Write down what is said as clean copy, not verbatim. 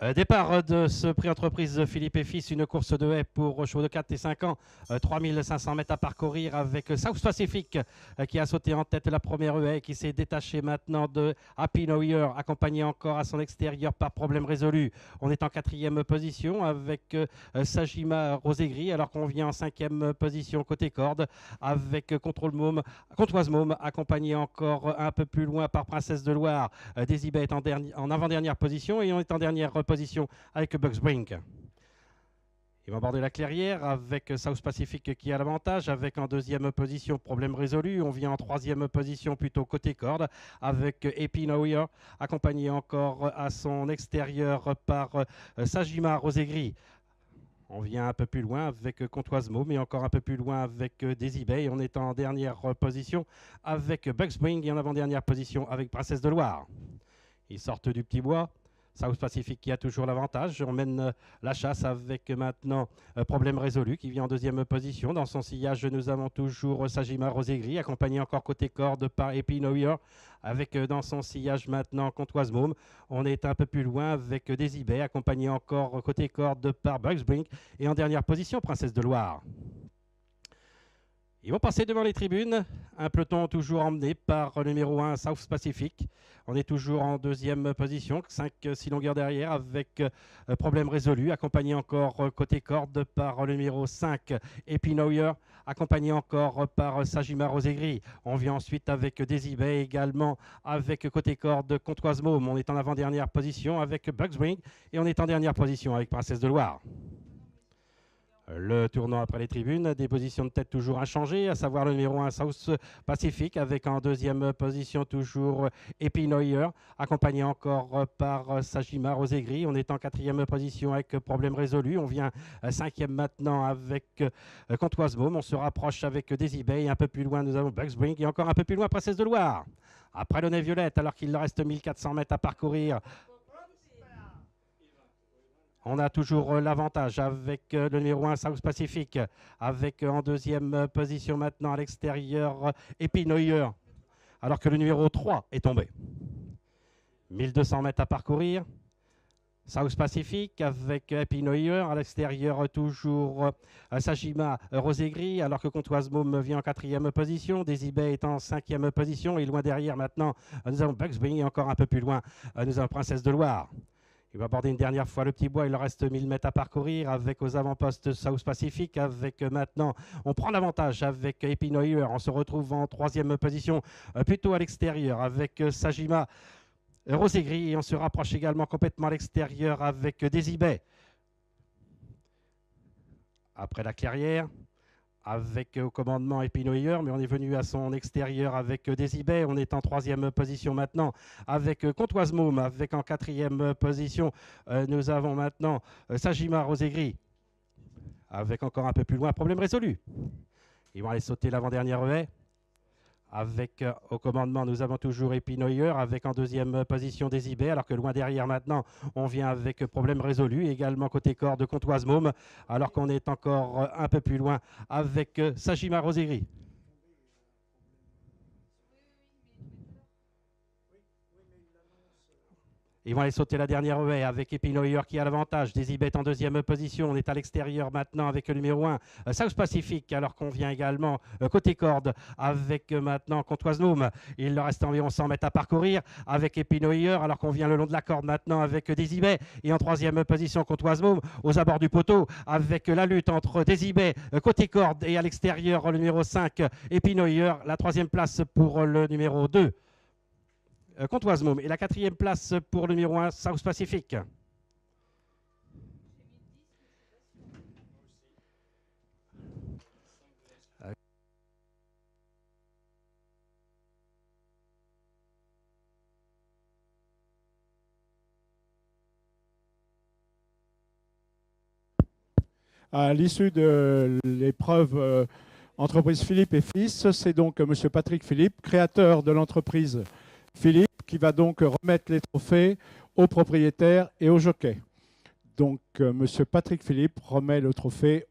Départ de ce prix entreprise Philippe et Fils, une course de haie pour chevaux de 4 et 5 ans, 3500 mètres à parcourir avec South Pacific qui a sauté en tête la première haie, qui s'est détaché maintenant de Happy New Year, accompagné encore à son extérieur par Problème Résolu. On est en quatrième position avec Sajima Rosé-Gris, alors qu'on vient en cinquième position côté corde avec Contoise Môme, accompagné encore un peu plus loin par Princesse de Loire. Dézibet est en avant-dernière position et on est en dernière position avec Bugs Brink. Ils vont aborder la clairière avec South Pacific qui a l'avantage, avec en deuxième position Problème Résolu. On vient en troisième position plutôt côté corde avec Happy New Year, accompagné encore à son extérieur par Sajima Rosé-Gris. On vient un peu plus loin avec Contoise Môme et encore un peu plus loin avec Dézibet. On est en dernière position avec Bugs Brink et en avant-dernière position avec Princesse de Loire. Ils sortent du petit bois. South Pacific qui a toujours l'avantage. On mène la chasse avec maintenant Problème Résolu qui vient en deuxième position. Dans son sillage, nous avons toujours Sajima Rosé-Gris, accompagné encore côté corde par Happy New Year, avec dans son sillage maintenant Contoise Môme. On est un peu plus loin avec Dézibet, accompagné encore côté corde par Bugs Brink. Et en dernière position, Princesse de Loire. Ils vont passer devant les tribunes, un peloton toujours emmené par le numéro 1 South Pacific. On est toujours en deuxième position, 5-6 longueurs derrière avec Problème Résolu, accompagné encore côté corde par le numéro 5 Happy New Year, accompagné encore par Sajima Rosé-Gris. On vient ensuite avec Dézibet également avec côté corde Contoise Môme. On est en avant-dernière position avec Bugs Brink et on est en dernière position avec Princesse de Loire. Le tournant après les tribunes, des positions de tête toujours inchangées, à savoir le numéro 1 South Pacific avec en deuxième position toujours Happy New Year, accompagné encore par Sajima Rosé-Gris. On est en quatrième position avec Problème Résolu. On vient cinquième maintenant avec Contoise Môme. On se rapproche avec Dézibet et un peu plus loin nous avons Bugs Brink et encore un peu plus loin Princesse de Loire. Après le nez violette, alors qu'il leur reste 1400 mètres à parcourir, on a toujours l'avantage avec le numéro 1 South Pacific, avec en deuxième position maintenant à l'extérieur Happy New Year, alors que le numéro 3 est tombé. 1200 mètres à parcourir. South Pacific avec Happy New Year, à l'extérieur toujours Sajima Rosé-Gris, alors que Contoise Môme vient en quatrième position. Dézibet est en cinquième position et loin derrière maintenant nous avons Bugs Brink et encore un peu plus loin nous avons Princesse de Loire. Il va aborder une dernière fois le petit bois, il leur reste 1000 mètres à parcourir avec aux avant-postes South Pacific, avec maintenant, on prend l'avantage avec Happy New Year, on se retrouve en troisième position, plutôt à l'extérieur avec Sajima Rosé-Gris et on se rapproche également complètement à l'extérieur avec Dézibet. Après la clairière, avec au commandement Happy New Year, mais on est venu à son extérieur avec Dézibet. On est en troisième position maintenant avec Contoise Môme, avec en quatrième position, nous avons maintenant Sajima Rosé-Gris, avec encore un peu plus loin Problème Résolu. Ils vont aller sauter l'avant-dernière haie. Avec au commandement, nous avons toujours Happy New Year, avec en deuxième position Dézibet, alors que loin derrière maintenant, on vient avec Problème Résolu, également côté corde Contoise Môme, alors qu'on est encore un peu plus loin avec Sajima Rosé-Gris. Ils vont aller sauter la dernière haie avec Happy New Year qui a l'avantage. Dézibet en deuxième position. On est à l'extérieur maintenant avec le numéro 1 South Pacific, alors qu'on vient également côté corde avec maintenant Contoise Môme. Il leur reste environ 100 mètres à parcourir avec Happy New Year, alors qu'on vient le long de la corde maintenant avec Dézibet. Et en troisième position, Contoise Môme aux abords du poteau avec la lutte entre Dézibet côté corde et à l'extérieur le numéro 5 Happy New Year. La troisième place pour le numéro 2. Contoise Môme et la quatrième place pour le numéro 1 South Pacific. À l'issue de l'épreuve entreprise Philippe et Fils, c'est donc M. Patrick Philippe, créateur de l'entreprise Philippe, qui va donc remettre les trophées aux propriétaires et aux jockeys. Donc, M. Patrick Philippe remet le trophée